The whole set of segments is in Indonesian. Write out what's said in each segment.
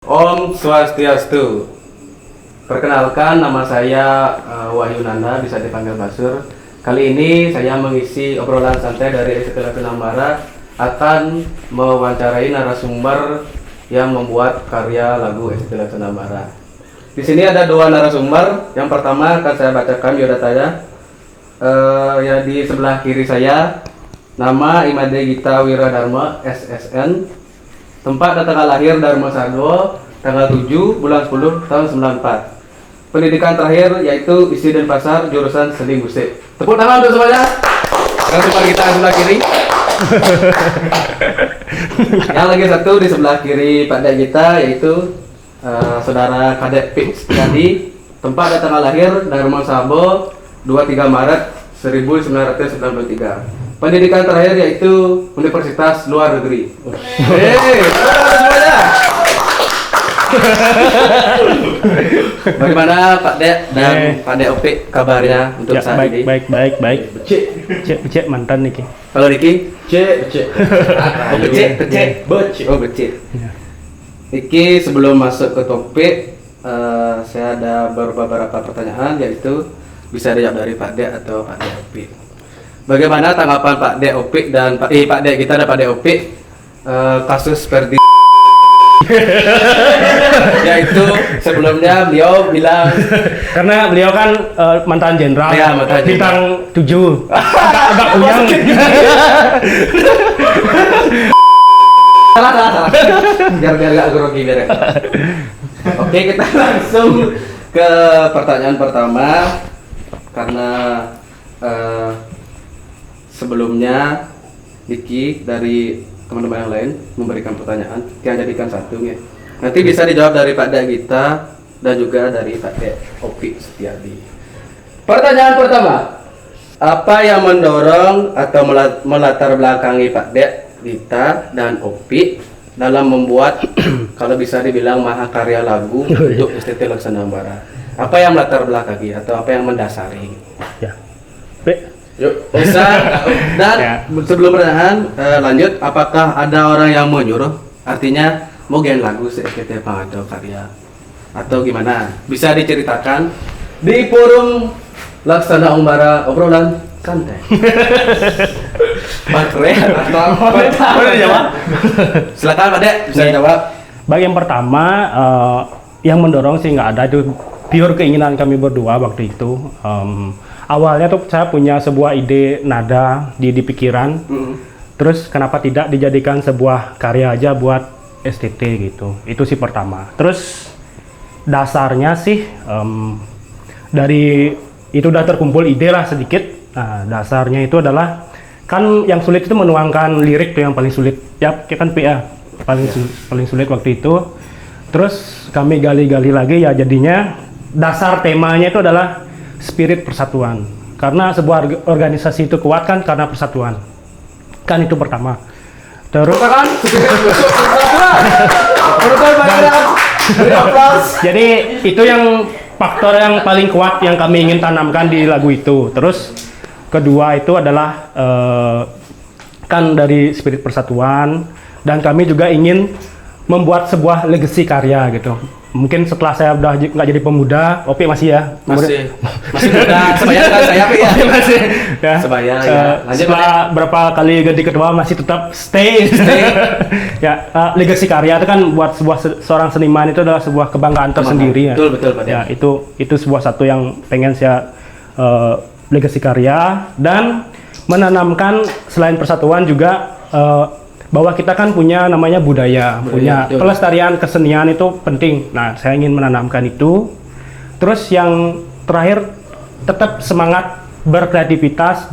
Om Swastiastu. Perkenalkan, nama saya Wahyu Nanda, bisa dipanggil Basur. Kali ini saya mengisi obrolan santai dari STT Nambara, akan mewawancarai narasumber yang membuat karya lagu STT Nambara. Di sini ada dua narasumber. Yang pertama akan saya bacakan biodatanya. Ya, di sebelah kiri saya, nama Imade Gita Wiradharma, SSN. Tempat dan tanggal lahir Dharma Sardo, tanggal 7 bulan 10 tahun 94. Pendidikan terakhir yaitu isi dan pasar, jurusan seni musik. Tepuk tangan untuk semuanya. Narasumber kita sebelah kiri. Yang lagi satu di sebelah kiri Pak Dek kita yaitu saudara Kadek Pix tadi. Tempat dan tanggal lahir Dharma Sabo, 23 Maret 1993. Pendidikan terakhir yaitu Universitas Luar Negeri. Semuanya. Bagaimana Pak Dek dan Pak Dek Opik kabarnya untuk ya, saat ini? Baik. Becek mantan Niki. Kalau Niki? Becek. Oh, becek. Ya. Niki, sebelum masuk ke topik, saya ada beberapa pertanyaan, yaitu bisa dijawab dari Pak Dek atau Pak Dek Opik. Bagaimana tanggapan Pak Dek Opik dan Pak Dek kita dan Pak Dek Opik kasus Ferdi? Yaitu sebelumnya beliau bilang, karena beliau kan mantan jenderal, ya, mantan bintang 7, agak uyang. salah. Biar gak grogi biar. Oke, kita langsung ke pertanyaan pertama, karena sebelumnya Diki dari teman-teman yang lain memberikan pertanyaan, yang jadikan satu ya. Nanti bisa dijawab dari Pak Dek Gita dan juga dari Pak Dek Opik Setiadi. Pertanyaan pertama, apa yang mendorong atau melatar belakangi Pak Dek Gita dan Opik dalam membuat kalau bisa dibilang mahakarya lagu untuk STT Laksanambara? Apa yang melatar belakangi atau apa yang mendasari? Ya. Yuk, bisa. Dan Ya. sebelum pertanyaan lanjut, apakah ada orang yang menyuruh? Artinya mau gen lagu STT Pangado karya atau gimana? Bisa diceritakan di forum Laksanambara obrolan santai. Baterai atau boleh jawab? Silakan Pak Dek, bisa jawab. Bagian pertama yang mendorong sih nggak ada, itu pure keinginan kami berdua waktu itu. Awalnya tuh saya punya sebuah ide nada di pikiran. Terus kenapa tidak dijadikan sebuah karya aja buat STT gitu. Itu sih pertama. Terus dasarnya sih dari itu udah terkumpul ide lah sedikit. Nah, dasarnya itu adalah kan yang sulit itu menuangkan lirik tuh yang paling sulit. Ya, kan PA paling sulit waktu itu. Terus kami gali-gali lagi, ya jadinya dasar temanya itu adalah spirit persatuan. Karena sebuah organisasi itu kuat kan karena persatuan. Kan itu pertama. Terus kan jadi itu yang faktor yang paling kuat yang kami ingin tanamkan di lagu itu. Terus kedua itu adalah kan dari spirit persatuan, dan kami juga ingin membuat sebuah legacy karya gitu. Mungkin setelah saya udah nggak jadi pemuda, Opik masih ya? Masih muda, sebaya kan saya ya. Masih ya. Sebaya ya. Setelah berapa kali ganti ketua masih tetap stay. Ya, legacy karya itu kan buat seorang seniman itu adalah sebuah kebanggaan tersendiri ya. Betul Pak. Ya, itu sebuah satu yang pengen saya legacy karya, dan menanamkan selain persatuan juga bahwa kita kan punya namanya budaya, punya betul. Pelestarian kesenian itu penting. Nah, saya ingin menanamkan itu. Terus yang terakhir, tetap semangat berkreativitas,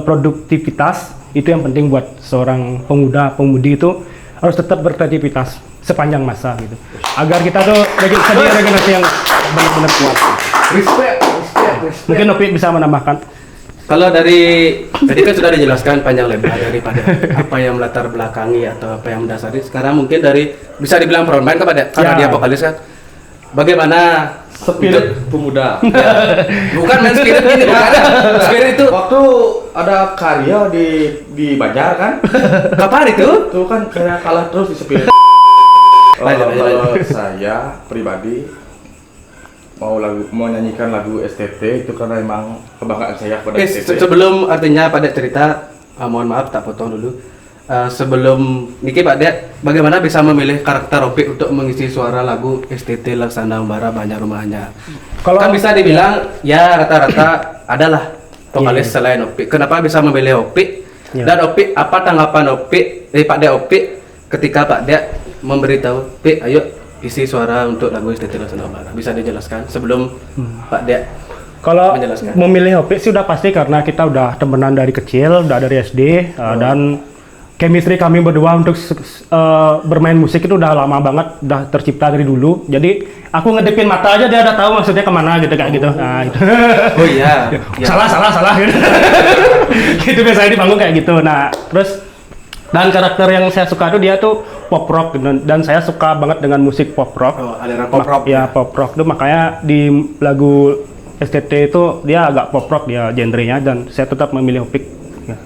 produktivitas itu yang penting buat seorang pemudi itu, harus tetap berkreativitas sepanjang masa gitu. Agar kita tuh generasi yang benar-benar kuat. Respect. Mungkin Opik bisa menambahkan. Kalau tadi kan sudah dijelaskan panjang lebar daripada apa yang melatar belakangi atau apa yang mendasari. Sekarang mungkin dari bisa dibilang frontman kepada karena dia vokalis kan. Bagaimana spirit pemuda? Ya. Bukan main spirit ini, bukan. Spirit itu Waktu ada karya di Banjar kan? kapan itu? Itu kan kayak kalah terus di spirit. Kalau saya pribadi mau nyanyikan lagu STT itu karena emang kebanggaan saya pada STT. Sebelum artinya pada cerita, mohon maaf tak potong dulu. Sebelum Niki Pak Dek, bagaimana bisa memilih karakter Opik untuk mengisi suara lagu STT Laksana Umbara Banyak Rumahnya? Kalau Kan bisa dibilang ya rata-rata adalah vokalis selain Opik. Kenapa bisa memilih Opik? Iya. Dan Opik, apa tanggapan Opik, Pak Dek Opik ketika Pak Dek memberitahu, Pik, ayo isi suara untuk lagu STT Laksana Umbara. Bisa dijelaskan sebelum Pak Dek kalau menjelaskan. memilih Opik sih udah pasti karena kita udah temenan dari kecil, udah dari SD dan chemistry kami berdua untuk bermain musik itu udah lama banget, udah tercipta dari dulu. Jadi aku ngedipin mata aja dia udah tahu maksudnya kemana gitu kayak gitu. Nah, gitu. Oh iya. salah gitu. Itu biasanya di panggung kayak gitu. Nah, terus dan karakter yang saya suka tuh dia tuh pop rock dan saya suka banget dengan musik pop rock. Oh, aliran pop rock. Ya, pop rock tuh makanya di lagu STT itu dia agak pop rock dia genrenya dan saya tetap memilih Opik. Ya.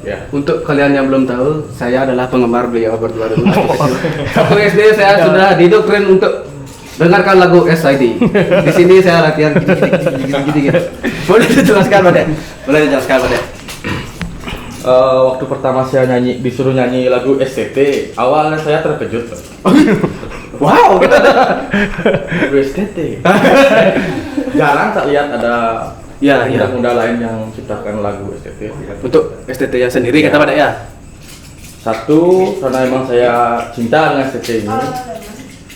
Ya. Untuk kalian yang belum tahu, saya adalah penggemar beliau berdua dulu. Waktu SD saya sudah didoktrin untuk dengarkan lagu SID. Di sini saya latihan gini. Boleh dijelaskan, Pak? Boleh dijelaskan, Pak? Waktu pertama saya disuruh nyanyi lagu STT, awalnya saya terkejut. Wow, gitu. Lagu STT. Jarang tak lihat ada Ya, muda-muda lain yang menciptakan lagu STT. Untuk STT-nya sendiri kata Pak ya. Satu, karena emang saya cinta dengan STT ini.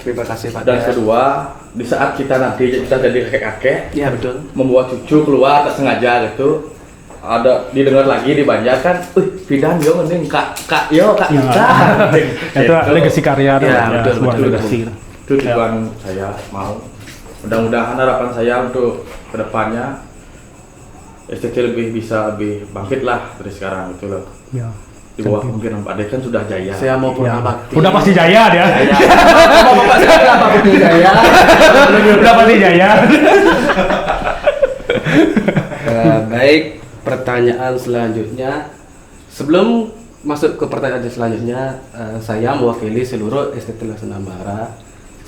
Terima kasih Pak. Dan kedua, di saat kita nanti kita jadi kakek-kakek, Iya betul. membuat cucu keluar tak sengaja gitu, ada didengar lagi di Banjar kan, Fidan yo mending kak Ya. Ita. Itu legacy karya Ya, betul, sebuah betul. legacy. Itu tujuan saya mau. Mudah-mudahan harapan saya untuk kedepannya STT lebih bangkit lah dari sekarang gitu loh. Ya. Di bawah kemungkinan Pak Dek kan sudah jaya. Saya mau purna bakti. Udah pasti jaya dia. Bapak saya kenapa putih saya? Udah pasti jaya. Baik, pertanyaan selanjutnya. Sebelum masuk ke pertanyaan selanjutnya, saya mewakili seluruh STT Laksana Umbara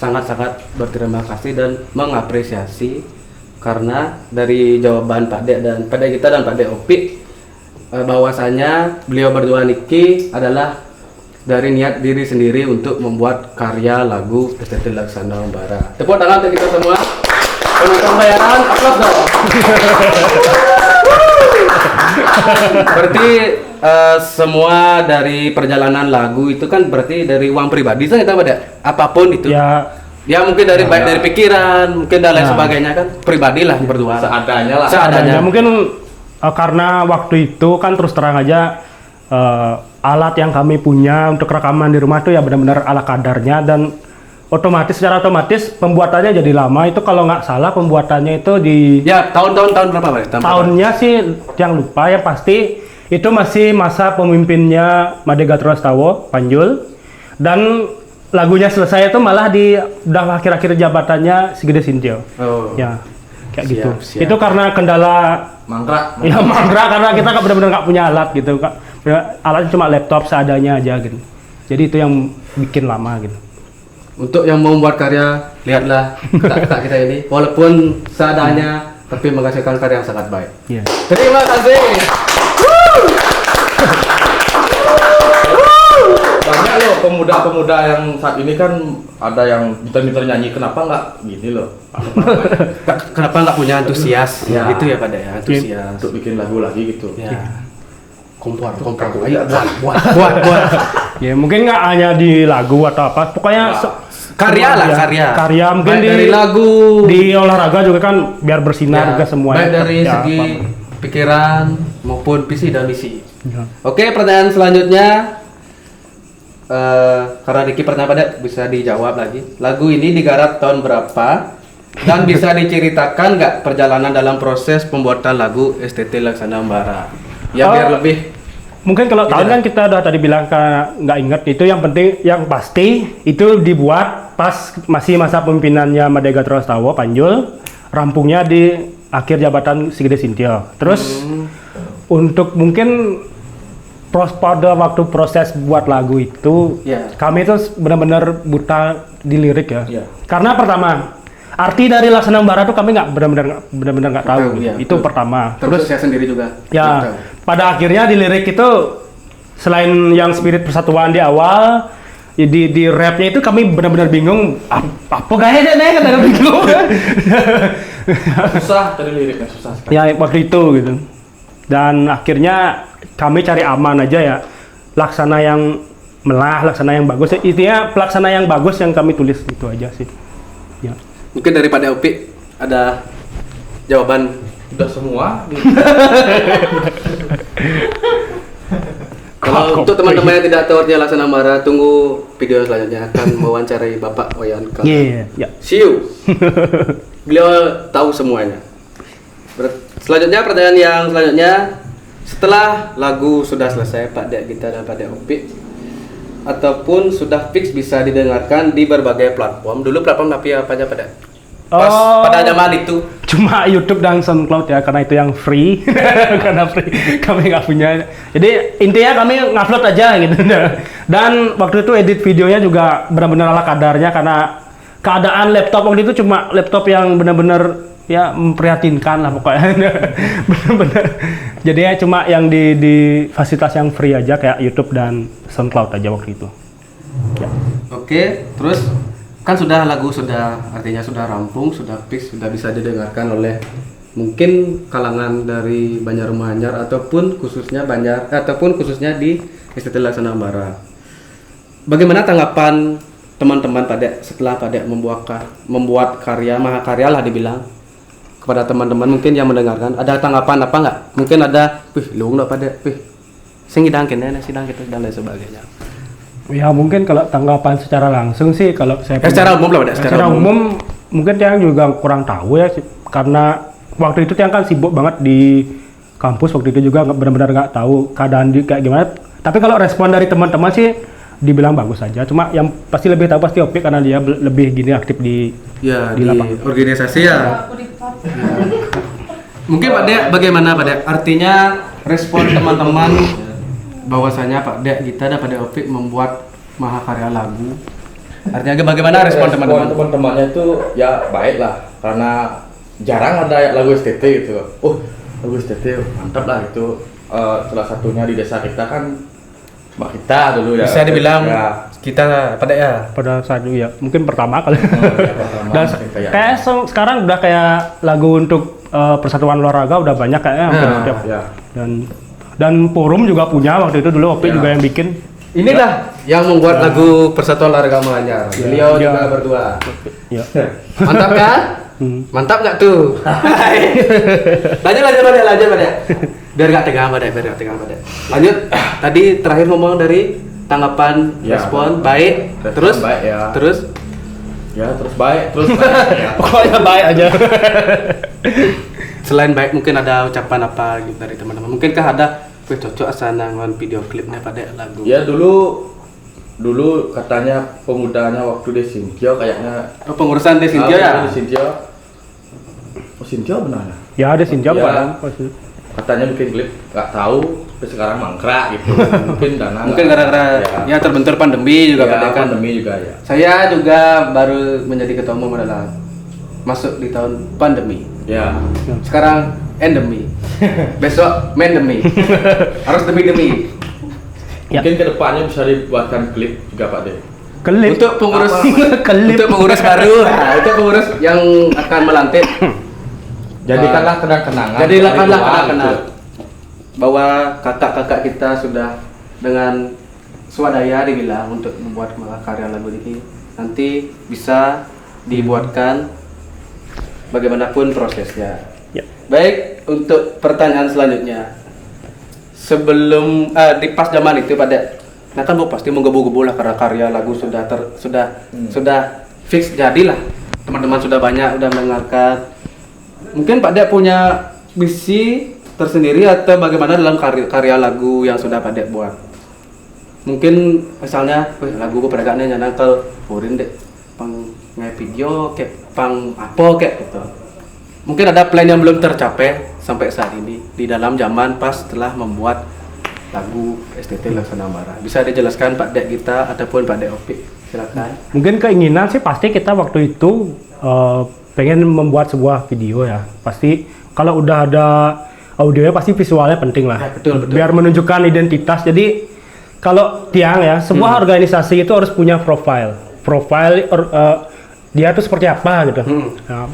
sangat-sangat berterima kasih dan mengapresiasi karena dari jawaban Pak Dek dan Pak Dek kita dan Pak Dek Opik bahwasanya beliau berdua Niki adalah dari niat diri sendiri untuk membuat karya lagu STT Laksana Umbara. Tepuk tangan untuk kita semua. Penonton bayaran, aplaus dong. Berarti semua dari perjalanan lagu itu kan berarti dari uang pribadi saja kita pada apapun itu. Ya mungkin dari baik dari pikiran, mungkin dan lain sebagainya kan pribadi lah berdua. Seadanya lah. Ya, mungkin karena waktu itu kan terus terang aja alat yang kami punya untuk rekaman di rumah tuh ya benar-benar ala kadarnya dan secara otomatis pembuatannya jadi lama. Itu kalau nggak salah pembuatannya itu di tahun berapa Pak? Tahunnya sih yang lupa, yang pasti itu masih masa pemimpinnya Made Gatrostawo Panjul dan lagunya selesai itu malah udah akhir-akhir jabatannya Sigede Sintio. Oh. Ya, kayak gitu. Siap. Itu karena kendala mangkrak. Ya mangkrak karena kita benar-benar nggak punya alat gitu, Kak. Alatnya cuma laptop seadanya aja gitu. Jadi itu yang bikin lama gitu. Untuk yang mau membuat karya, lihatlah kakak kita ini. Walaupun seadanya, tapi menghasilkan karya yang sangat baik. Iya. Terima kasih. Banyak loh pemuda-pemuda yang saat ini kan ada yang minta nyanyi, kenapa nggak gini loh? Kenapa nggak punya antusias? Ya. Gitu ya pada ya, antusias. Untuk bikin lagu lagi gitu. Ya. Kompor. Ayo buat. Ya mungkin nggak hanya di lagu atau apa, pokoknya Karya lah, ya, karya mungkin baik dari lagu, di olahraga juga kan biar bersinar juga semuanya. baik dari Ya, segi pikiran maupun visi dan misi. Ya. Oke, pertanyaan selanjutnya. Karena Diki pernah pada bisa dijawab lagi. Lagu ini digarap tahun berapa? Dan bisa diceritakan nggak perjalanan dalam proses pembuatan lagu STT Laksana Umbara? Ya biar lebih. Mungkin kalau tahun kan kita udah tadi bilang nggak inget, itu yang penting, yang pasti itu dibuat pas masih masa pemimpinannya Made Gatrostawo Panjul, rampungnya di akhir jabatan Sigede Sintio. Terus untuk mungkin pada waktu proses buat lagu itu, Ya. kami itu benar-benar buta di lirik ya. Iya. Karena pertama, arti dari Laksana Bara tuh kami nggak benar-benar nggak tahu. Tahu, iya, Itu betul. pertama. Terus saya sendiri juga. Ya, Tahu. pada akhirnya di lirik itu selain yang spirit persatuan di awal, ya di rapnya itu kami benar-benar bingung apa gaya nih kata bingung. Susah tadi liriknya susah sekali. Ya waktu itu gitu. Dan akhirnya kami cari aman aja ya. Laksana yang melah, laksana yang bagus. Intinya pelaksana yang bagus yang kami tulis itu aja sih. Ya. Mungkin daripada Opik ada jawaban. Udah semua. Kalau untuk teman-teman yang tidak tahu artinya Laksana Bara, tunggu video selanjutnya akan mewawancarai Bapak Wayan Kal. Iya, ya. See you. Beliau tahu semuanya. Selanjutnya pertanyaan yang selanjutnya, setelah lagu sudah selesai Pak Dek Gita dan Pak Dek Opik, ataupun sudah fix bisa didengarkan di berbagai platform. Dulu platform apa aja Pak Dek? Pas pada zaman itu. Cuma YouTube dan SoundCloud ya, karena itu yang free. Karena free, kami nggak punya. Jadi intinya kami ngupload aja gitu. Dan waktu itu edit videonya juga benar-benar ala kadarnya, karena keadaan laptop waktu itu cuma laptop yang benar-benar ya memprihatinkan lah pokoknya. Benar-benar. Jadi ya cuma yang di fasilitas yang free aja kayak YouTube dan SoundCloud aja waktu itu. Ya. Oke, terus kan sudah lagu sudah artinya sudah rampung, sudah fix, sudah bisa didengarkan oleh mungkin kalangan dari Banjarmanyar ataupun khususnya di STT Laksana Bara. Bagaimana tanggapan teman-teman Pak setelah Pak membuat karya mahakarya lah dibilang kepada teman-teman mungkin yang mendengarkan, ada tanggapan apa nggak? Mungkin ada, lu nggak Pak sing sidang kene gitu dan lain sebagainya. Ya mungkin kalau tanggapan secara langsung sih kalau saya Secara umum lah, Pak. secara umum mungkin Tiang juga kurang tahu ya karena waktu itu Tiang kan sibuk banget di kampus, waktu itu juga benar-benar nggak tahu keadaan di kayak gimana. Tapi kalau respon dari teman-teman sih dibilang bagus saja. Cuma yang pasti lebih tahu pasti Opik karena dia lebih gini aktif di lapangan. Organisasi ya. Mungkin Pak Dek bagaimana Pak Dek? Artinya respon teman-teman bahwasanya Pak Dek Gita dan Pak Dek Opik membuat mahakarya lagu. Artinya bagaimana respon teman-teman? Teman-temannya itu ya baik lah, karena jarang ada lagu STT gitu. Oh, lagu STT mantap lah gitu. Salah satunya di desa kita kan Mbak kita dulu ya. Bisa dibilang ya. kita Pak Dek ya. Pada saat itu ya mungkin pertama kali. Ya, pertama, Dan kayak kayak sekarang udah kayak lagu untuk persatuan olahraga udah banyak kayaknya hampir setiap. ya. Dan forum juga punya waktu itu dulu Opik juga yang bikin. Inilah yang membuat lagu Persatuan Olahraga Manyar. Beliau juga berdua. Ya. Mantap kan? Mantap nggak tuh? lanjut Pak Dek. Biar nggak tegang Pak Dek, Lanjut. Tadi terakhir ngomong dari tanggapan, Ya, respon baik. respon Terus baik, ya. Terus Terus baik ya. Pokoknya baik aja. selain baik mungkin ada ucapan apa gitu dari teman-teman. Mungkinkah ada cocok asana ngon video klipnya pada lagu? Ya dulu katanya pemudanya waktu di Sintio kayaknya Pengurusan di Sintio ya? Di Sintio. Oh Sintio benar ya? Ya ada Sinjam Ya. Pak. Katanya bikin klip nggak tahu, tapi sekarang mangkrak gitu. Mungkin dana. Mungkin gara-gara ya terbentur pandemi juga pada kan. Pandemi juga ya. Saya juga baru menjadi ketua umum adalah masuk di tahun pandemi. Ya. Sekarang endemi. Besok mendemi. Harus demi. Ya. Mungkin kedepannya bisa dibuatkan klip juga Pak De. Kelip. Untuk pengurus Kelip. untuk pengurus baru. Nah, itu pengurus yang akan melantik. Jadikanlah kenang-kenangan. Jadikanlah ritual kenang-kenangan gitu. bahwa kakak-kakak kita sudah dengan swadaya dibilang untuk membuat karya lagu ini nanti bisa dibuatkan bagaimanapun prosesnya. Ya. Baik, untuk pertanyaan selanjutnya. Sebelum di pas zaman itu pada nah kan Bu pasti menggebu-gebu lah karena karya lagu sudah fix jadilah. Teman-teman sudah banyak udah mendengarkan. Mungkin Pak Dek punya misi tersendiri atau bagaimana dalam karya lagu yang sudah Pak Dek buat? Mungkin misalnya, lagu gue pada gaknya nyanangkel purin dek pang ngai video kayak pang apa kayak gitu. Mungkin ada plan yang belum tercapai sampai saat ini di dalam zaman pas setelah membuat lagu STT Laksana Bara. Bisa dijelaskan Pak Dek Gita ataupun Pak Dek Opik, silakan. Mungkin keinginan sih pasti kita waktu itu pengen membuat sebuah video ya. Pasti kalau udah ada audionya pasti visualnya penting lah. Ya, betul. Biar menunjukkan identitas. Jadi kalau Tiang ya, sebuah organisasi itu harus punya profile. Dia tuh seperti apa gitu. Nah,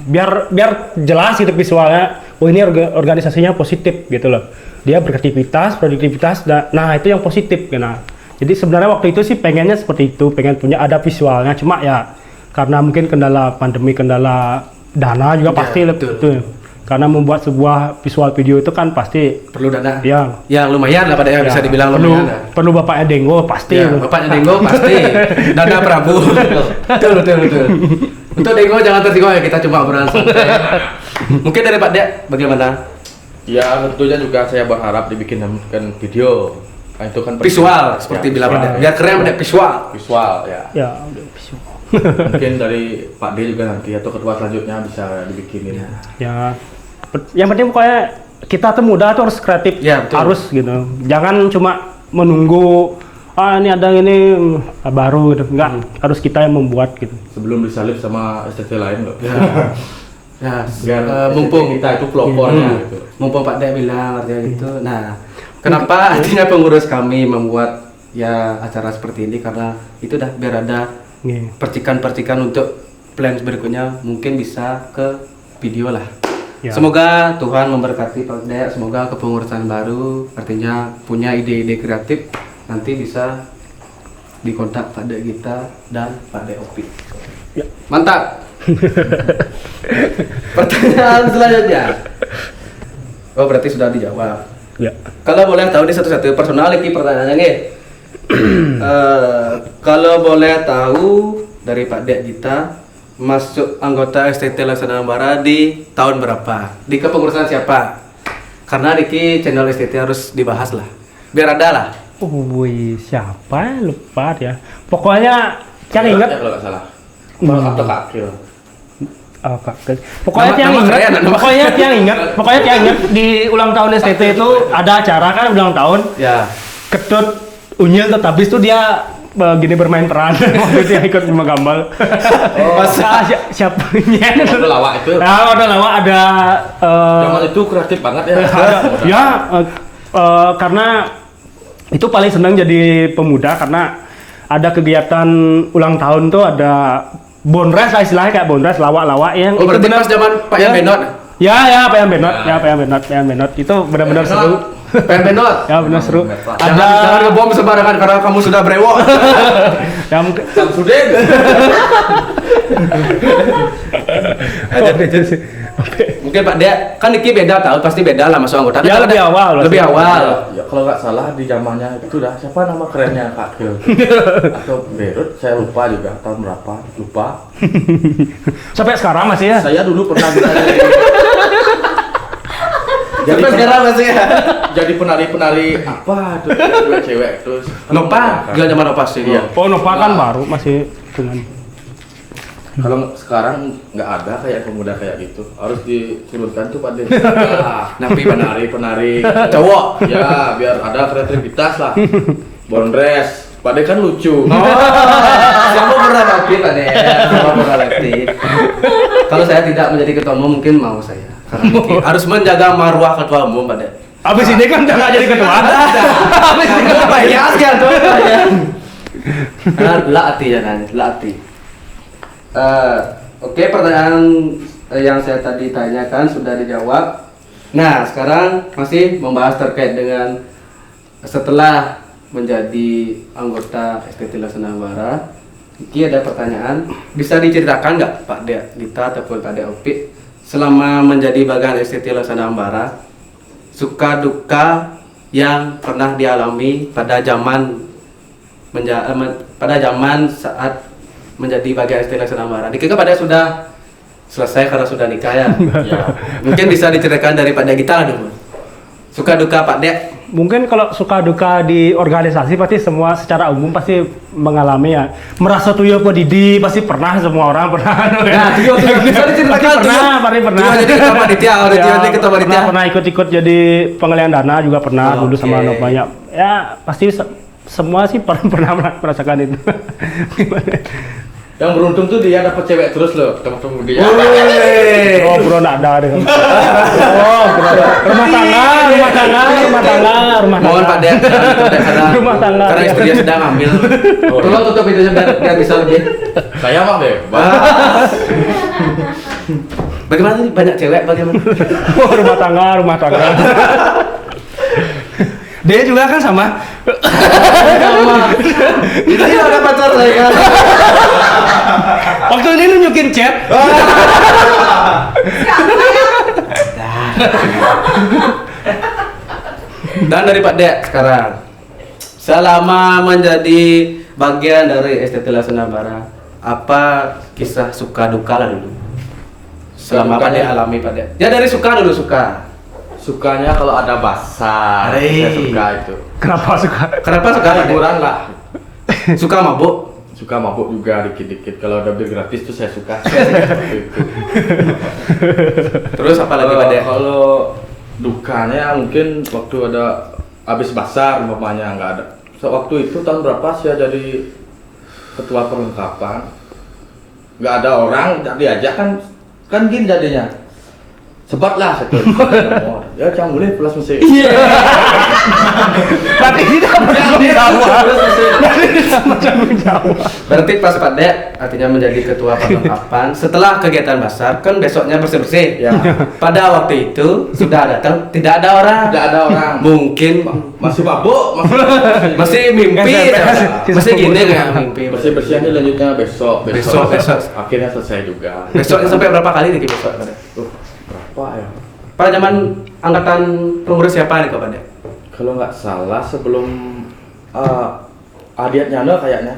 biar jelas gitu visualnya. Oh ini organisasinya positif gitu loh. Dia beraktivitas, produktivitas. Nah itu yang positif. Nah, jadi sebenarnya waktu itu sih pengennya seperti itu, pengen punya ada visualnya. Cuma ya karena mungkin kendala pandemi, kendala dana juga pasti itu. Karena membuat sebuah visual video itu kan pasti Perlu dana. ya Lumayan lah Pak Dek, ya, bisa dibilang perlu lumayan lah. perlu bapaknya Denggo pasti. Ya, bapaknya Denggo pasti. Dana Prabu. betul. Untuk Denggo jangan tersinggung ya, kita cuma obrolan santai. Mungkin dari Pak Dek bagaimana? Ya tentunya juga saya berharap dibikinkan video. Nah, itu kan penting. Visual seperti bilang Pak Dek. Biar keren Pak Dek, visual ya. Ya, udah visual. Mungkin dari Pak D juga nanti atau ketua selanjutnya bisa dibikinin. Ya, yang penting pokoknya kita tuh muda tuh harus kreatif, Ya, betul. harus gitu. Jangan cuma menunggu ini ada ini baru gitu. Enggak, harus kita yang membuat gitu. Sebelum disalip sama STT lain loh. Ya, Biar mumpung kita itu pelopornya gitu. mumpung Pak Dek bilang artinya gitu. Nah, kenapa artinya pengurus kami membuat ya acara seperti ini, karena itu dah biar ada Nih. percikan-percikan untuk plan berikutnya, mungkin bisa ke video lah. Ya. Semoga Tuhan memberkati Pak Dek, semoga kepengurusan baru artinya punya ide-ide kreatif, nanti bisa dikontak Pak Dek Gita dan Pak Dek Opi. Ya. Mantap. Pertanyaan selanjutnya. Oh, berarti sudah dijawab. Ya. Kalau boleh tahu, ini satu-satu personal lagi pertanyaannya nih. Kalau boleh tahu dari Pak Dek Gita, masuk anggota STT Laksana Bara di tahun berapa? Di kepengurusan siapa? Karena di channel STT harus dibahas lah, biar ada lah. Wih, siapa? Lupa ya. Pokoknya yang ingat Ya, kalau nggak salah. Atau Kakil. Pokoknya Nama- yang nama ingat, keren, nama pokoknya yang ingat di ulang tahun STT itu ada acara kan ulang tahun. Ya. Ketut Unyil tuh habis tuh dia gini bermain peran waktu itu yang ikut sama Gambal. Siapanya? Waktu lawak itu. Ya, ada lawak ada Zaman itu kreatif banget ya. ya karena itu paling senang jadi pemuda karena ada kegiatan ulang tahun tuh ada bonres lah istilahnya, kayak bonres lawak-lawak yang Oh, berarti pas zaman Pak Yan Benot. Ya, Pak Yan Benot itu benar-benar seru. Pak Yan Benot. Ya benar seru. Jangan ngebom sembarangan karena kamu sudah brewok. Ya mungkin Samsudin. Mungkin Pak Dek, kan Niki beda tahun, pasti beda lah masuk anggota. Ya, Kan lebih ada- awal, Lebih pasti. awal. Ya, kalau nggak salah di zamannya itu dah siapa nama kerennya Kakil atau Berut, saya lupa juga tahun berapa, lupa. sampai sekarang masih ya. Saya dulu pernah Sampai sekarang masih ya. jadi penari apa tuh cewek terus Nopa, gila zaman Nopa sih. Iya. Oh, Nova kan baru masih dengan Kalau sekarang nggak ada kayak pemuda kayak gitu, harus diturunkan tuh Pak De. Nah, Napi penari Cowok. ya biar ada kreativitas lah. Bondres, Pak De kan lucu. Kamu pernah latih Pak Dek? Kamu pernah latih. Kalau saya tidak menjadi ketua umum mungkin mau saya. Karena Niki harus menjaga marwah ketua umum Pak Dek. Abis ini kan udah nggak jadi ketua. Habis ini banyak kan tuh. Latih jangan, latih. Oke, pertanyaan yang saya tadi tanyakan sudah dijawab. Nah, sekarang masih membahas terkait dengan setelah menjadi anggota STT Laksana Bara. Ini ada pertanyaan, bisa diceritakan nggak Pak Dek Gita ataupun Pak Dek Opik selama menjadi bagian STT Laksana Bara, suka duka yang pernah dialami pada zaman saat menjadi bagian STT Laksana Bara. Diki kan pada sudah selesai karena sudah nikah ya. Ya. Mungkin bisa diceritakan dari Pak Dek Gita lah dulu. Suka duka Pak Dek. Mungkin kalau suka duka di organisasi pasti semua secara umum pasti mengalami ya. Merasa tuyul pedidi pasti pernah, semua orang pernah. Nah, bisa diceritakan. Pasti pernah. Jadi ketua panitia, Ya, ketua panitia. pernah ikut-ikut jadi pengalihan dana juga pernah Oh, dulu sama oke. banyak ya pasti semua sih pernah merasakan itu. Gimana? Yang beruntung tuh dia dapat cewek terus loh, teman-teman dia. Oh, bro, nggak ada deh. Oh, bro. Rumah tangga. Mohon Pak Dek, Rumah tangga. karena istri dia sedang hamil. Tolong tutup itu biar bisa lebih. Saya mah bebas. Bagaimana nih banyak cewek bagaimana? Oh, rumah tangga. Dia juga kan sama. Ini ada pacar saya. Waktu ini nunjukin chat. Dan dari Pak Dek sekarang, selama menjadi bagian dari STT Lasenabara, apa kisah suka duka lah dulu? Selama Pak Dek alami Pak Dek. Ya dari suka dulu suka. Sukanya kalau ada basah, saya suka itu. Kenapa suka? Kenapa suka Pak Dek? Hiburan lah. Suka mabuk? Suka mabuk juga dikit-dikit. Kalau ada bir gratis tuh saya suka. Itu. Terus apa lagi Pak Dek? Kalau dukanya mungkin waktu ada habis basar umpamanya nggak ada. So, waktu itu tahun berapa saya jadi ketua perlengkapan, nggak ada orang, nggak diajak kan gini jadinya. Sebat lah satu. Ya jangan boleh plus mesin. Berarti tidak bertanggung jawab. Berarti pas Pak Dek artinya menjadi ketua perlengkapan setelah kegiatan basar kan besoknya bersih-bersih. Ya. Pada waktu itu sudah datang tidak ada orang. Tidak ada orang. Mungkin Masih mabuk, masih mimpi. Masih gini kayak mimpi. bersih ini lanjutnya besok. Besok. Akhirnya selesai juga. Besoknya sampai berapa kali nih besok Pak Dek? Berapa ya? Pada zaman angkatan pengurus siapa nih Pak Dek? Kalau nggak salah sebelum Adiat Nyanda kayaknya.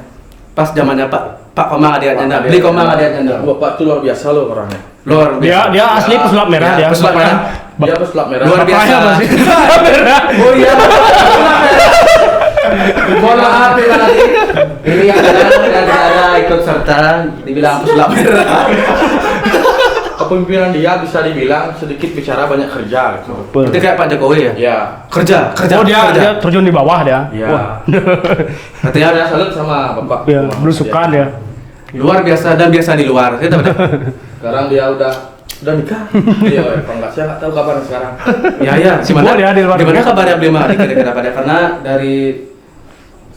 Pas zamannya Pak Komang Adiat Nyanda. Beli Komang Adiat Nyanda. Bapak itu luar biasa loh orangnya. Luar biasa. Dia asli pesulap merah Ya, dia. pesulap merah. Dia pesulap merah. Luar biasa. Bapaknya apa sih? Oh iya. Mohon maaf ya tadi. Ini ada ikut serta dibilang pesulap merah. Kepemimpinan dia bisa dibilang sedikit bicara banyak kerja gitu. Berarti kayak Pak Jokowi ya? Ya. Kerja. Oh, dia terjun di bawah dia. Iya. Wah. Artinya Saya salut sama Bapak. Ya, belusukan dia. luar biasa dan biasa di luar. Itu benar. Sekarang dia udah nikah. Iya, apa enggak? Saya nggak tahu kabar sekarang. Ya. Semua dia di luar Gimana negeri. kabarnya beliau Mari kira-kira Pak Dek? Karena dari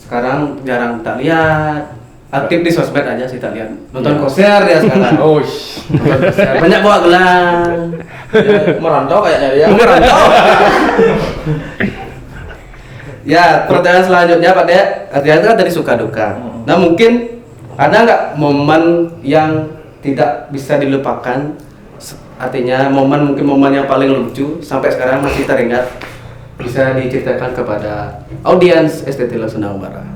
sekarang jarang tak lihat. Aktif di sosmed aja sih tak lihat. Nonton konser dia sekarang. Oh, Nonton konser. Banyak bawa gelang. dia merantau kayaknya dia. Merantau. Ya, pertanyaan selanjutnya Pak Dek, artinya itu kan tadi suka duka. Nah mungkin ada nggak momen yang tidak bisa dilupakan? Artinya mungkin momen yang paling lucu sampai sekarang masih teringat, bisa diceritakan kepada audiens STT Lasenabara.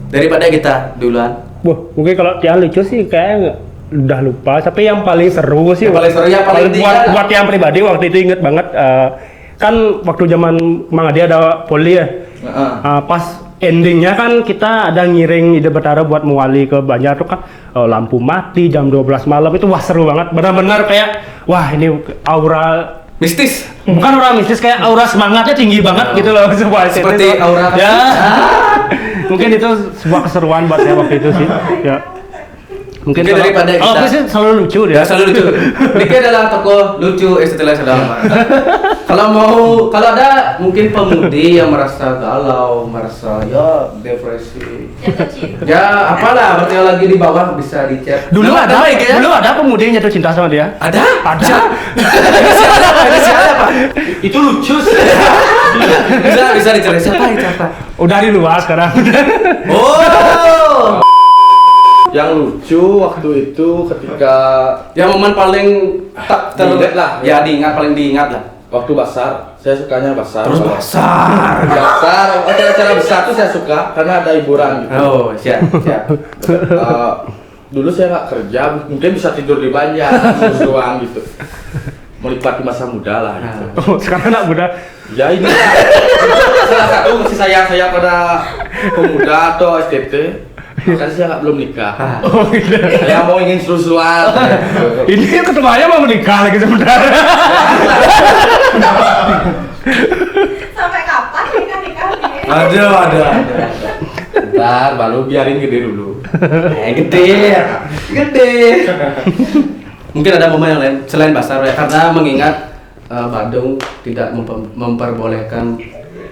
Daripada kita duluan. Wah, mungkin kalau yang lucu sih kayaknya udah lupa. Tapi yang paling seru sih. Yang paling seru, yang paling buat yang pribadi waktu itu inget banget. Kan waktu zaman Mang Adi ada poli ya. Pas endingnya kan kita ada ngiring Ide Betara buat mewali ke Banjar tuh kan lampu mati jam 12 malam itu wah seru banget. Benar-benar kayak wah ini aura Mistis. bukan aura mistis kayak aura semangatnya tinggi banget gitu loh sebuah Seperti itu. aura. Ya. Mungkin itu sebuah keseruan buat saya waktu itu sih. Ya. Mungkin daripada kita. Kalau sih selalu lucu dia. Ya selalu lucu. Diki adalah tokoh lucu STT Lasenabara. Kalau ada mungkin pemudi yang merasa galau, merasa ya depresi. Ya apalah, berarti yang lagi di bawah bisa dicek. Dulu ada ya? dulu ada pemudi yang jatuh cinta sama dia. Ada? Ada. Ada siapa? Itu lucu sih. Bisa dicari siapa? Udah di luar sekarang. Oh. Yang lucu waktu itu ketika Yang momen paling tak diingat lah. Ya paling diingat lah. waktu basar, saya sukanya basar. Terus basar. Basar, acara-acara besar tuh saya suka karena ada hiburan gitu. Oh, siap. Dulu saya nggak kerja, mungkin bisa tidur di banjar, doang gitu. Menikmati masa muda lah gitu. Oh, sekarang anak muda. Ya ini salah satu kasih sayang saya pada pemuda atau STT. Makanya saya belum nikah. Oh, gitu. Saya mau ingin seru-seruan. Ini ketuanya mau menikah lagi sebenarnya. Sampai kapan nikah-nikah? Aduh. Bentar, baru biarin gede dulu. Gede. Mungkin ada momen yang lain selain Basar ya, karena mengingat Badung tidak memperbolehkan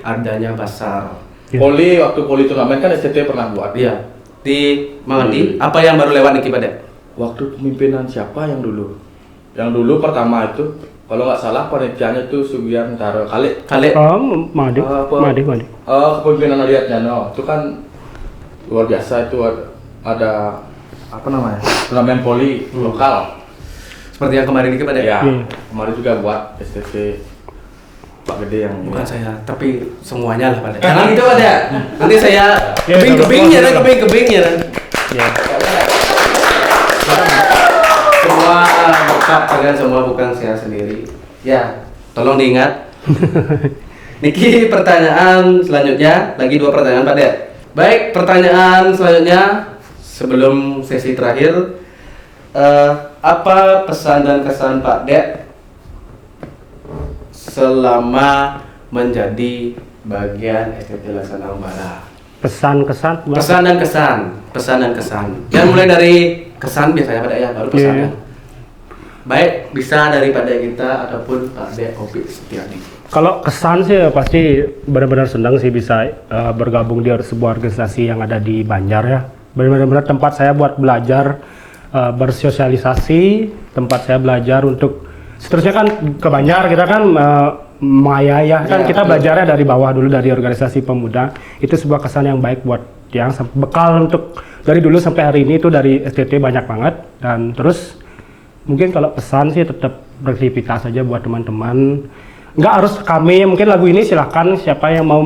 adanya Basar. Poli waktu poli turnamen kan SCT pernah buat. Iya. Di Mangandi, apa yang baru lewat nih pada? Waktu pemimpinan siapa yang dulu? Yang dulu pertama itu, kalau nggak salah panitianya itu Sugiantara Kali. Oh, Madi. Kepemimpinan Aliat Jano itu kan luar biasa, itu ada apa namanya? Turnamen poli lokal. Seperti yang kemarin ini pada. Ya, kemarin juga buat STT Pak Gede yang Bukan saya, tapi semuanya lah pada. Jangan gitu pada. Nanti saya kebing-kebingnya. Ya. Semua bokap dengan semua bukan saya sendiri. Ya, tolong diingat. Niki, pertanyaan selanjutnya, lagi 2 pertanyaan Pak Dek. Baik, pertanyaan selanjutnya sebelum sesi terakhir, apa pesan dan kesan Pak Dek selama menjadi bagian STT Laksana Umbara? Pesan kesan. Pesan dan kesan. Yang mulai dari kesan biasanya Pak Dek ya, baru pesan. Iya. Baik, bisa daripada kita ataupun Pak Dek Opi Setiadi. Kalau kesan sih pasti benar-benar senang sih bisa bergabung di sebuah organisasi yang ada di Banjar ya. Benar-benar tempat saya buat belajar, bersosialisasi, tempat saya belajar untuk seterusnya kan ke Banjar kita kan Maya ya kan kita belajarnya dari bawah dulu dari organisasi pemuda. Itu sebuah kesan yang baik buat yang bekal untuk dari dulu sampai hari ini itu dari STT banyak banget. Dan terus mungkin kalau pesan sih tetap beraktivitas saja buat teman-teman. Nggak harus kami, mungkin lagu ini silakan siapa yang mau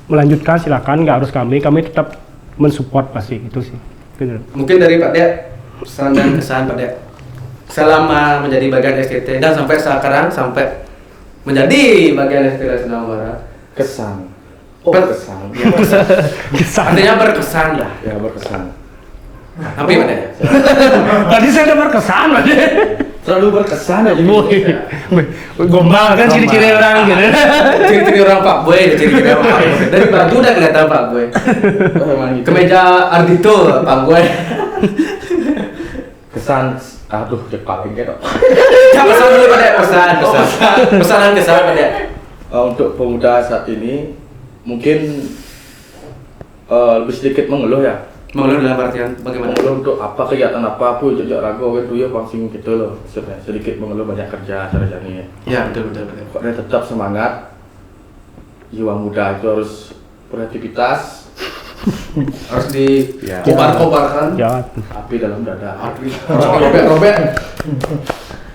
melanjutkan silakan, nggak harus kami tetap mensupport pasti itu sih. Mungkin dari Pak Dek, pesan dan kesan Pak Dek selama menjadi bagian STT dan sampai sekarang sampai menjadi bagian STT Laksana Umbara. kesan. Kesan. Artinya berkesan lah. Ya, berkesan. Tapi Pak Dek. Tadi saya udah berkesan Pak Dek. Terlalu berkesan aja. Gombal kan ciri-ciri orang gitu. Ciri-ciri orang Pak Boy, ciri-ciri orang Pak Boy. Dari baju udah kelihatan Pak Boy. Kemeja Ardito Pak Boy. Kesan, aduh, paling gitu. Pesan dulu Pak Dek, pesan dan kesan Pak Dek. Untuk pemuda saat ini mungkin lebih sedikit mengeluh ya. Mengeluh dalam artian bagaimana? Mengeluh untuk apa, kegiatan apa aku jejak ragu itu ya langsung gitu loh. Sedikit mengeluh, banyak kerja sarjana. Ya betul. Pokoknya tetap semangat. Jiwa muda itu harus beraktivitas, harus dikobar-kobarkan. Ya. api dalam dada. Robek.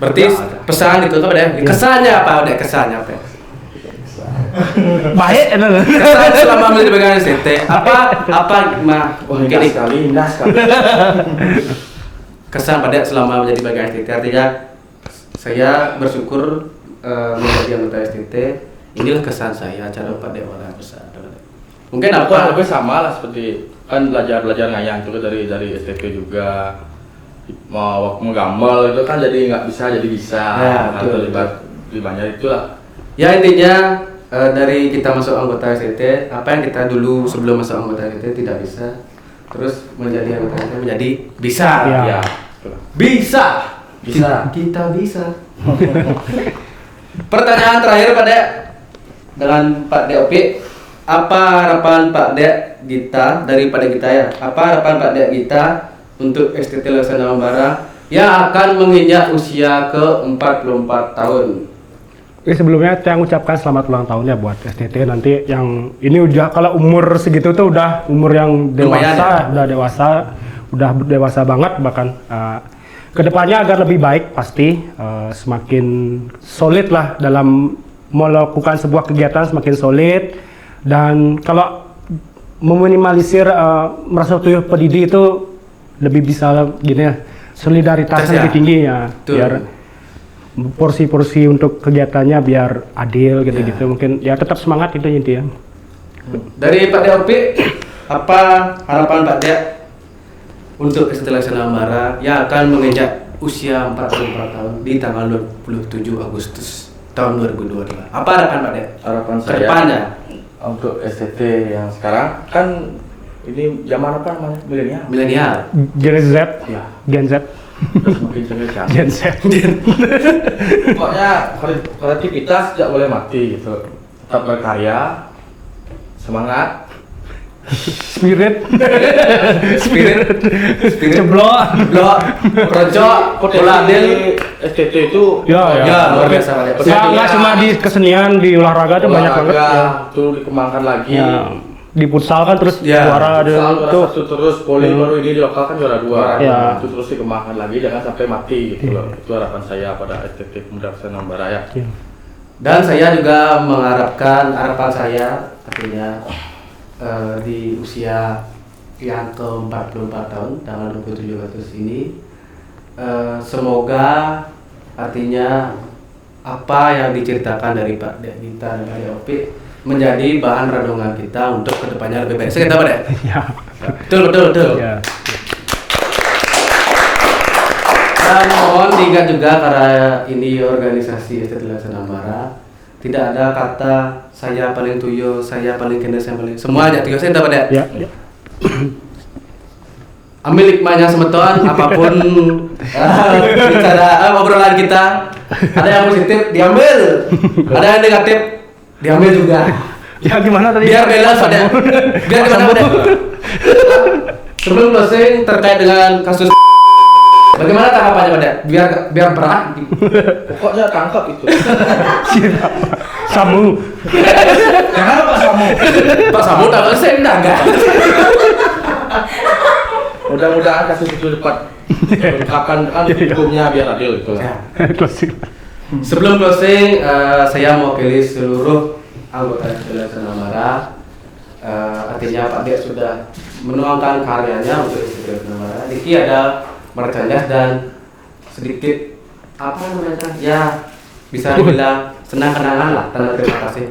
Berarti pesan itu apa deh? Kesannya apa deh? Kesannya apa? Baik Kesan selama menjadi bagian STT apa Indah sekali. Kesan pada selama menjadi bagian STT artinya saya bersyukur menjadi anggota STT. Inilah kesan saya cara pada orang besar. Mungkin Lebih sama lah seperti kan belajar ngayang juga dari STP juga. Mau menggambar itu kan jadi nggak bisa jadi bisa. Ya, atau di banyak itulah. Ya intinya dari kita masuk anggota STT, apa yang kita dulu sebelum masuk anggota STT tidak bisa, terus menjadi anggota STT menjadi bisa. Ya. Bisa. Kita bisa. Pertanyaan terakhir pada dengan Pak DOP, apa harapan Pak Dek Gita daripada kita ya? Apa harapan Pak Dek Gita untuk STT Laksana Umbara yang akan menginjak usia ke 44 tahun? Sebelumnya saya ucapkan selamat ulang tahun ya buat STT nanti yang ini udah kalau umur segitu tuh udah umur yang dewasa, udah dewasa banget bahkan kedepannya agar lebih baik pasti semakin solid lah dalam melakukan sebuah kegiatan semakin solid dan kalau meminimalisir merasa tuyul pedidi itu lebih bisa gini ya solidaritasnya lebih tinggi ya biar porsi-porsi untuk kegiatannya biar adil gitu-gitu mungkin ya tetap semangat itu intinya. Dari Pak DOP, apa harapan Pak Dek untuk STT Laksana Umbara yang akan menginjak usia 44 tahun di tanggal 27 Agustus tahun 2022? Apa harapan Pak Dek? Harapan saya Kedepannya? Untuk STT yang sekarang kan ini zaman apa namanya? Milenial. Gen Z, Ya, Gen Z, terus makin canggih. Gen Z. Pokoknya kreativitas tidak boleh mati gitu. Tetap berkarya, semangat. Spirit, Spirit ceblok. blok kroncok bola Potensi adil. STT itu Ya. Luar biasa Pak De. Nggak cuma di kesenian, di olahraga tuh banyak banget. Ya. itu dikembangkan lagi. Ya. Di futsal kan terus Ya, juara ada Futsal juara tuh. satu terus, poli baru ini di lokal kan juara 2. Ya. Itu terus dikembangkan lagi, jangan sampai mati gitu loh. Itu harapan saya pada STT Pemuda Nusantara ya. Ya. Dan saya juga mengharapkan harapan saya artinya di usia yang ke-44 tahun tanggal 27 Agustus ini semoga artinya apa yang diceritakan dari Pak Dita dan Pak Opik menjadi bahan renungan kita untuk kedepannya lebih baik. Saya kata Pak Dek? Ya. Betul. Ya. Dan mohon diingat juga karena ini organisasi Estetik Nambara, tidak ada kata saya paling tuyul, saya paling kena, saya paling semua aja tiga saya dapat ya. Ya. Ya. Ambil hikmahnya semeton apapun bicara obrolan kita. Ada yang positif diambil, ada yang negatif diambil juga. Ya gimana tadi? Biar balance pada. Biar gimana pada. Sebelum closing terkait dengan kasus bagaimana tanggapannya pada? Biar berat. Pokoknya tangkap itu. Samu. Jangan Pak Samu. Pak Samu tak saya enggak. Mudah-mudahan kasus itu cepat terungkapkan kan hukumnya biar adil itu. Klasik. Sebelum closing, saya mewakili seluruh anggota Estetik Nambara. Artinya Pak Dek sudah menuangkan karyanya untuk Estetik Nambara. Diki ada merchandise dan sedikit apa namanya? Ya bisa dibilang senang kenangan lah. Tanda terima kasih.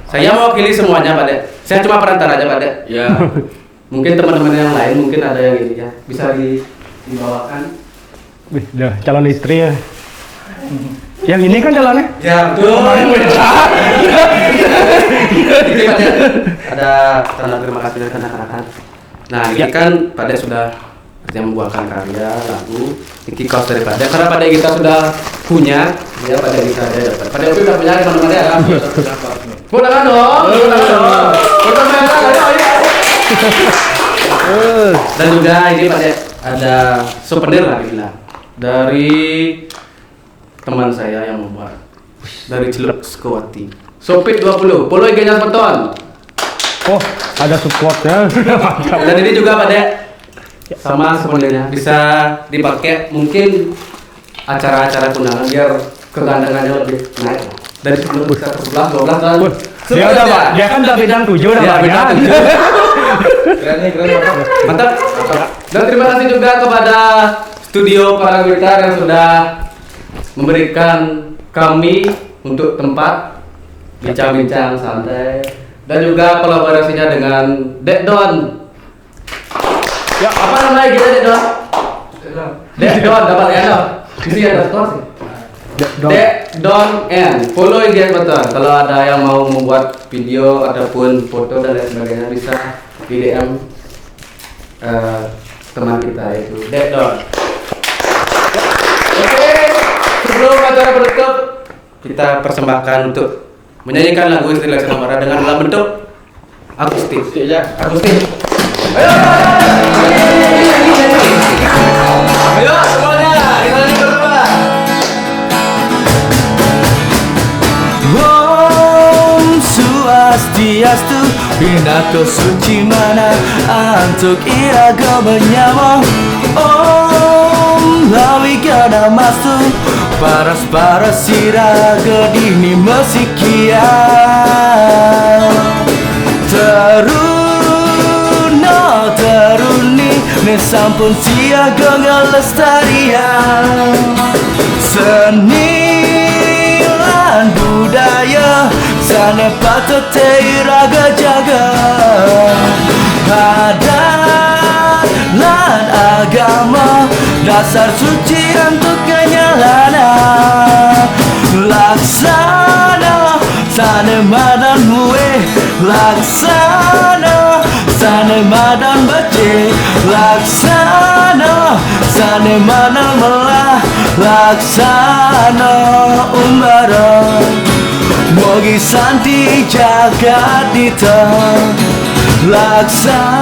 Saya mewakili semuanya Pak Dek. Saya cuma perantara aja Pak Dek. Ya. Mungkin teman-teman yang lain mungkin ada yang ini ya bisa dibawakan. Wih, dah calon istri ya. Yang ini kan jalannya. Ya betul. Ini Pak Dek, ada tanda terima kasih dari rekan-rekan. Nah ini kan Pak Dek sudah yang membuahkan karya lagu. Ini kaos dari Pak Dek. Karena Pak Dek kita sudah punya, ya Pak Dek kita ada. Pak Dek itu sudah punya teman-teman ya. Bukan dong. Dan juga ini Pak Dek ada souvenir lah bilang dari teman saya yang membuat dari Celuk Sukawati. Sopit 20, polo IG-nya Semeton. Oh, ada supportnya. Mantap. Dan ini juga Pak Dek sama souvenirnya bisa dipakai mungkin acara-acara kondangan biar kegandengannya lebih naik. Dari 10 bisa ke 11, 12 dan Dia udah Pak, dia kan udah bidang 7 udah ya, bidang banyak. 7. Keren nih, keren banget. Mantap. Dan terima kasih juga kepada studio para gitar yang sudah memberikan kami untuk tempat bincang-bincang santai dan juga kolaborasinya dengan Dek Don. Ya, apa namanya kita Dek Don? Dek Don, dapat ya Don. Di sini ada skor sih. Dek Don N. Follow IG betul. Kalau ada yang mau membuat video ataupun foto dan lain sebagainya bisa di DM teman kita itu Dek Don. Oke, sebelum acara penutup kita persembahkan untuk menyanyikan lagu Estetik Nambara dengan dalam bentuk akustik. Akustik. Ayo semuanya, kita nyanyi bersama. Om Swastiastu, Binato suci mana Antuk iraga menyama. Om Hawika namastu, Paras siraga dini mesikia. Teruni ne sampun siaga ngelestarian seni lan budaya sana patut iraga jaga. Adat lan agama dasar suci untuk kenyalana laksana sana madan muwe Laksana sane madan bace Laksana sane mana melah Laksana umbara Mogi santi jagat dita Laksana